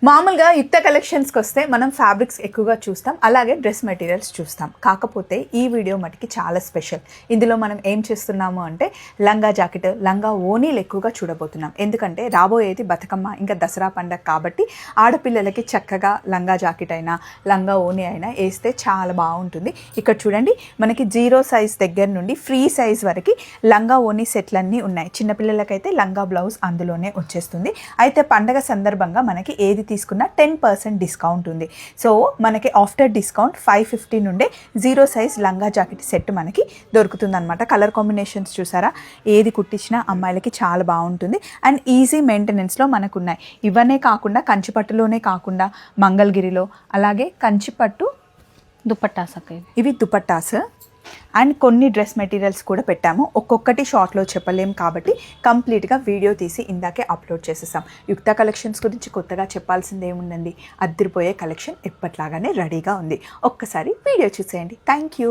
మామూలుగా యుక్త కలెక్షన్స్కి వస్తే మనం ఫ్యాబ్రిక్స్ ఎక్కువగా చూస్తాం, అలాగే డ్రెస్ మెటీరియల్స్ చూస్తాం. కాకపోతే ఈ వీడియో మటుకి చాలా స్పెషల్. ఇందులో మనం ఏం చేస్తున్నాము అంటే లంగా జాకెట్, లంగా ఓనీలు ఎక్కువగా చూడబోతున్నాం. ఎందుకంటే రాబోయేది బతుకమ్మ ఇంకా దసరా పండగ కాబట్టి ఆడపిల్లలకి చక్కగా లంగా జాకెట్ అయినా లంగా ఓనీ అయినా వేస్తే చాలా బాగుంటుంది. ఇక్కడ చూడండి, మనకి 0 సైజ్ దగ్గర నుండి ఫ్రీ సైజ్ వరకు లంగా ఓనీ సెట్లన్నీ ఉన్నాయి. చిన్నపిల్లలకైతే లంగా బ్లౌజ్ అందులోనే వచ్చేస్తుంది. అయితే పండగ సందర్భంగా మనకి ఏది తీసుకున్న 10% డిస్కౌంట్ ఉంది. సో మనకి ఆఫ్టర్ డిస్కౌంట్ 550 నుండే 0 సైజ్ లంగా జాకెట్ సెట్ మనకి దొరుకుతుంది అనమాట. కలర్ కాంబినేషన్స్ చూసారా, ఏది కుట్టించినా అమ్మాయిలకి చాలా బాగుంటుంది అండ్ ఈజీ మెయింటెనెన్స్లో మనకు ఉన్నాయి. ఇవన్నీ కాకుండా కంచిపట్టులోనే కాకుండా మంగళగిరిలో, అలాగే కంచిపట్టు దుపట్టాస్ అక్క ఇవి దుపట్టాస్ అండ్ కొన్ని డ్రెస్ మెటీరియల్స్ కూడా పెట్టాము. ఒక్కొక్కటి షార్ట్లో చెప్పలేం కాబట్టి కంప్లీట్గా వీడియో తీసి ఇందాకే అప్లోడ్ చేసేసాం. యుక్త కలెక్షన్స్ గురించి కొత్తగా చెప్పాల్సింది ఏముందండి, అద్దరిపోయే కలెక్షన్ ఎప్పట్లాగానే రెడీగా ఉంది. ఒక్కసారి వీడియో చూసేయండి. Thank you.